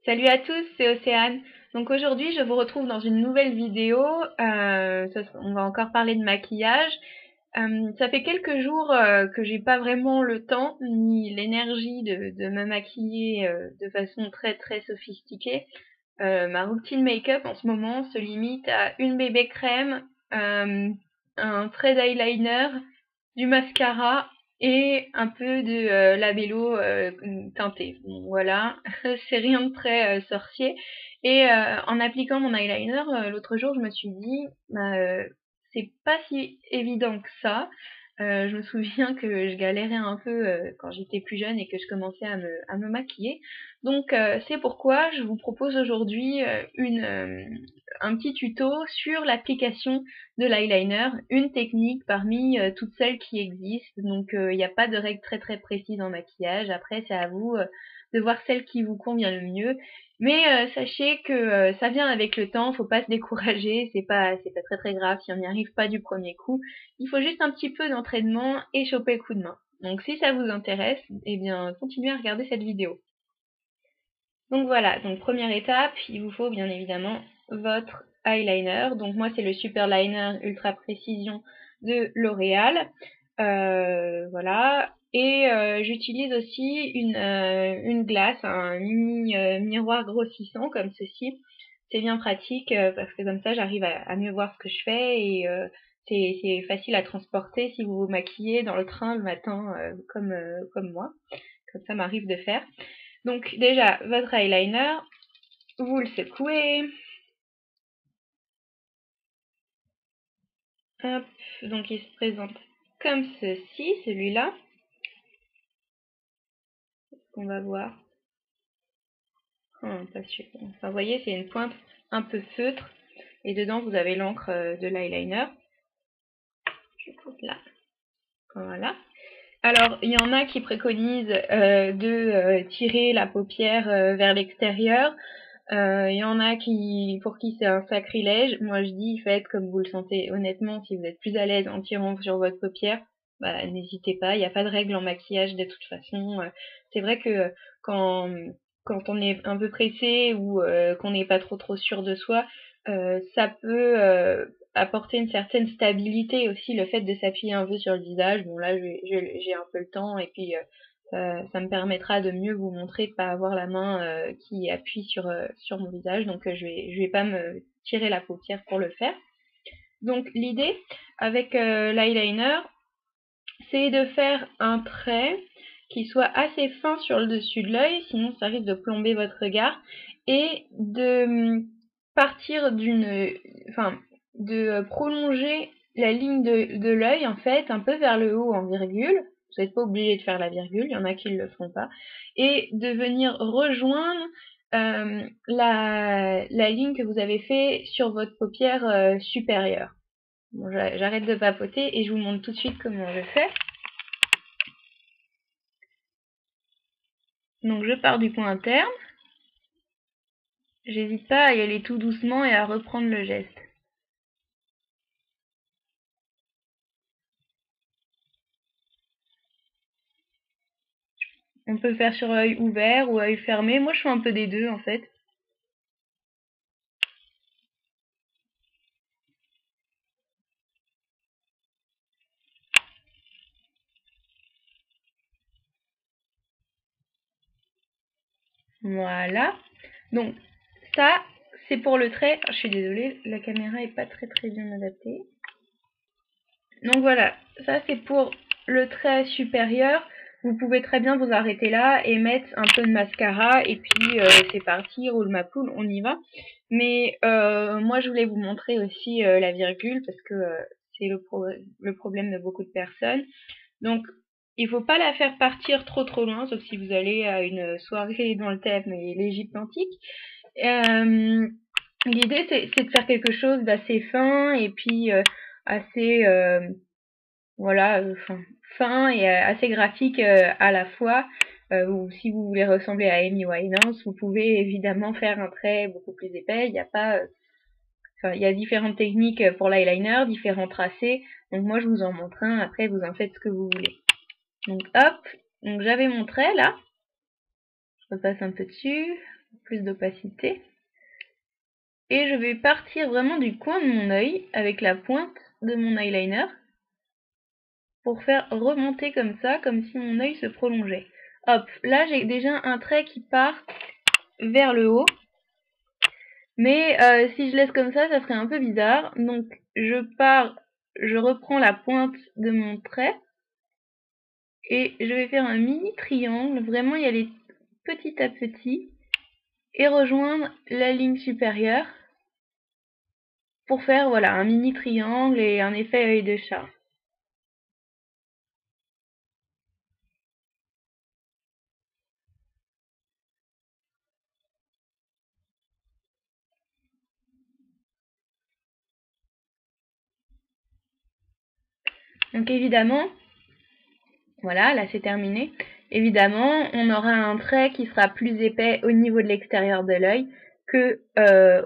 Salut à tous, c'est Océane. Donc aujourd'hui, je vous retrouve dans une nouvelle vidéo. On va encore parler de maquillage. Ça fait quelques jours que j'ai pas vraiment le temps ni l'énergie de me maquiller de façon très très sophistiquée. Ma routine make-up en ce moment se limite à une bébé crème, un trait d'eyeliner, du mascara et un peu de labello teinté. Bon, voilà, c'est rien de très sorcier. Et en appliquant mon eyeliner, l'autre jour, je me suis dit, c'est pas si évident que ça. Je me souviens que je galérais un peu quand j'étais plus jeune et que je commençais à me maquiller. Donc c'est pourquoi je vous propose aujourd'hui un petit tuto sur l'application de l'eyeliner, une technique parmi toutes celles qui existent. Donc il n'y a pas de règle très très précise en maquillage. Après c'est à vous de voir celle qui vous convient le mieux. Mais sachez que ça vient avec le temps, faut pas se décourager, c'est pas très très grave si on n'y arrive pas du premier coup. Il faut juste un petit peu d'entraînement et choper le coup de main. Donc si ça vous intéresse, eh bien continuez à regarder cette vidéo. Donc voilà, donc première étape, il vous faut bien évidemment votre eyeliner. Donc moi c'est le Super Liner Ultra Précision de L'Oréal. Voilà. Et j'utilise aussi une glace, un mini miroir grossissant comme ceci. C'est bien pratique parce que comme ça j'arrive à mieux voir ce que je fais et c'est facile à transporter si vous vous maquillez dans le train le matin comme moi. Comme ça m'arrive de faire. Donc déjà, votre eyeliner, vous le secouez. Hop, donc il se présente comme ceci, celui-là. On va voir. Pas sûr. Enfin, vous voyez, c'est une pointe un peu feutre. Et dedans, vous avez l'encre de l'eyeliner. Je coupe là. Voilà. Alors, il y en a qui préconisent de tirer la paupière vers l'extérieur. Il y en a pour qui c'est un sacrilège. Moi, je dis, faites comme vous le sentez. Honnêtement, si vous êtes plus à l'aise en tirant sur votre paupière, bah, n'hésitez pas. Il n'y a pas de règle en maquillage de toute façon. C'est vrai que quand, quand on est un peu pressé ou qu'on n'est pas trop sûr de soi, ça peut apporter une certaine stabilité aussi, le fait de s'appuyer un peu sur le visage. Bon, là, j'ai un peu le temps et puis ça me permettra de mieux vous montrer, de pas avoir la main qui appuie sur mon visage. Donc je vais pas me tirer la paupière pour le faire. Donc l'idée avec l'eyeliner, c'est de faire un trait qui soit assez fin sur le dessus de l'œil, sinon ça risque de plomber votre regard, et de partir de prolonger la ligne de l'œil en fait un peu vers le haut en virgule. Vous n'êtes pas obligé de faire la virgule, il y en a qui ne le font pas, et de venir rejoindre la ligne que vous avez fait sur votre paupière supérieure. Bon, j'arrête de papoter et je vous montre tout de suite comment je fais. Donc je pars du point interne. J'hésite pas à y aller tout doucement et à reprendre le geste. On peut faire sur œil ouvert ou œil fermé. Moi je fais un peu des deux en fait. Voilà. Donc ça c'est pour le trait. Je suis désolée, la caméra est pas très bien adaptée. Donc voilà, ça c'est pour le trait supérieur. Vous pouvez très bien vous arrêter là et mettre un peu de mascara et puis c'est parti, roule ma poule, on y va. Mais moi je voulais vous montrer aussi la virgule parce que c'est le problème de beaucoup de personnes. Donc il faut pas la faire partir trop loin, sauf si vous allez à une soirée dont le thème est l'Égypte antique. L'idée c'est de faire quelque chose d'assez fin et puis assez voilà, fin et assez graphique à la fois. Ou si vous voulez ressembler à Amy Winehouse, vous pouvez évidemment faire un trait beaucoup plus épais. Il y a pas, il y a différentes techniques pour l'eyeliner, différents tracés. Donc moi je vous en montre un. Après vous en faites ce que vous voulez. Donc hop, donc j'avais mon trait là. Je repasse un peu dessus. plus d'opacité. Et je vais partir vraiment du coin de mon œil avec la pointe de mon eyeliner pour faire remonter comme ça, comme si mon œil se prolongeait. Hop, là j'ai déjà un trait qui part vers le haut. Mais si je laisse comme ça ferait un peu bizarre. Donc je reprends la pointe de mon trait et je vais faire un mini triangle, vraiment y aller petit à petit et rejoindre la ligne supérieure pour faire voilà un mini triangle et un effet œil de chat. Donc évidemment, voilà, là c'est terminé. Évidemment, on aura un trait qui sera plus épais au niveau de l'extérieur de l'œil que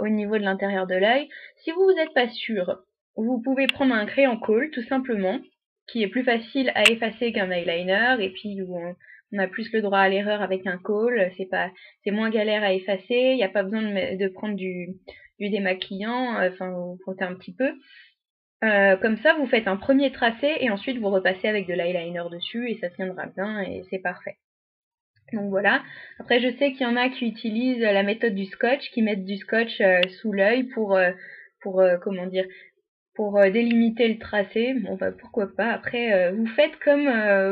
au niveau de l'intérieur de l'œil. Si vous n'êtes pas sûr, vous pouvez prendre un crayon colle tout simplement, qui est plus facile à effacer qu'un eyeliner, et puis on a plus le droit à l'erreur avec un colle, c'est moins galère à effacer, il n'y a pas besoin de prendre du démaquillant, enfin vous frottez un petit peu. Comme ça, vous faites un premier tracé et ensuite vous repassez avec de l'eyeliner dessus et ça tiendra bien et c'est parfait. Donc voilà. Après, je sais qu'il y en a qui utilisent la méthode du scotch, qui mettent du scotch sous l'œil pour comment dire, pour délimiter le tracé. Bon, bah pourquoi pas. Après, vous faites comme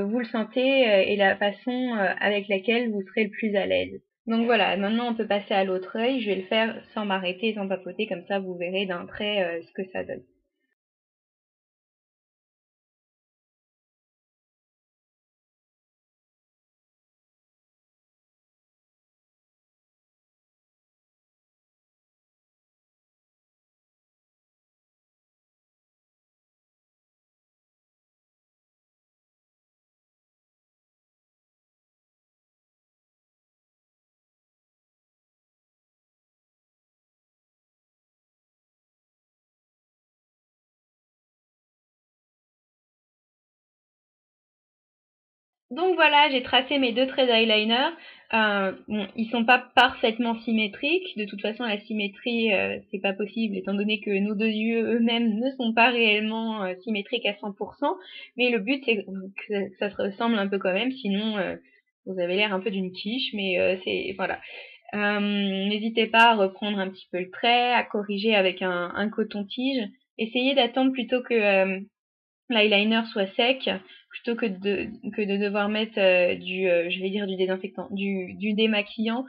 vous le sentez et la façon avec laquelle vous serez le plus à l'aise. Donc voilà, maintenant on peut passer à l'autre œil. Je vais le faire sans m'arrêter, sans papoter, comme ça vous verrez d'un trait ce que ça donne. Donc voilà, j'ai tracé mes deux traits d'eyeliner. Bon, ils sont pas parfaitement symétriques. De toute façon, la symétrie, c'est pas possible, étant donné que nos deux yeux eux-mêmes ne sont pas réellement symétriques à 100%. Mais le but, c'est que ça se ressemble un peu quand même, sinon vous avez l'air un peu d'une quiche, mais c'est voilà. N'hésitez pas à reprendre un petit peu le trait, à corriger avec un coton-tige. Essayez d'attendre plutôt que l'eyeliner soit sec, plutôt que de devoir mettre je vais dire du désinfectant, du démaquillant.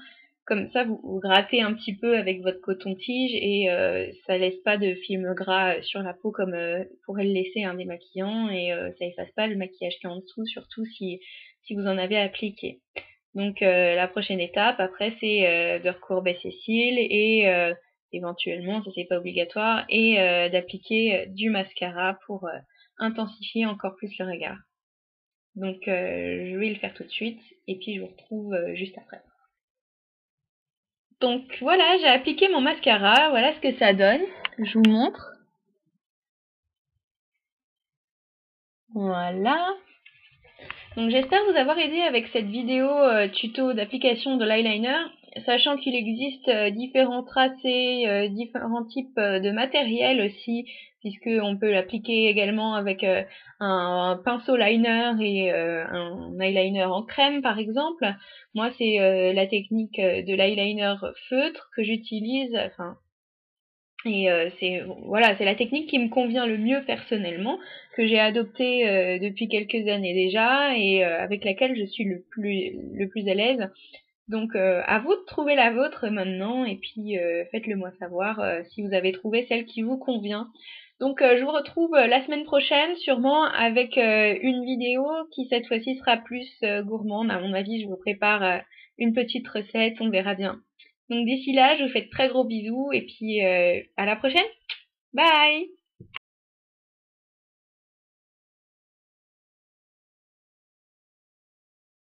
Comme ça, vous grattez un petit peu avec votre coton-tige et ça laisse pas de film gras sur la peau comme pourrait le laisser un démaquillant, et ça efface pas le maquillage qui est en dessous, surtout si vous en avez appliqué. Donc la prochaine étape après, c'est de recourber ses cils et éventuellement, ça c'est pas obligatoire, et d'appliquer du mascara pour intensifier encore plus le regard. Donc je vais le faire tout de suite et puis je vous retrouve juste après. Donc voilà, j'ai appliqué mon mascara, voilà ce que ça donne. Je vous montre. Voilà. Donc j'espère vous avoir aidé avec cette vidéo tuto d'application de l'eyeliner, sachant qu'il existe différents tracés, différents types de matériel aussi, puisqu'on peut l'appliquer également avec un pinceau liner et un eyeliner en crème par exemple. Moi c'est la technique de l'eyeliner feutre que j'utilise, enfin, et c'est la technique qui me convient le mieux personnellement, que j'ai adoptée depuis quelques années déjà et avec laquelle je suis le plus à l'aise. Donc à vous de trouver la vôtre maintenant, et puis faites-le moi savoir si vous avez trouvé celle qui vous convient. Donc je vous retrouve la semaine prochaine sûrement avec une vidéo qui cette fois-ci sera plus gourmande. À mon avis, je vous prépare une petite recette, on verra bien. Donc d'ici là, je vous fais de très gros bisous et puis à la prochaine. Bye!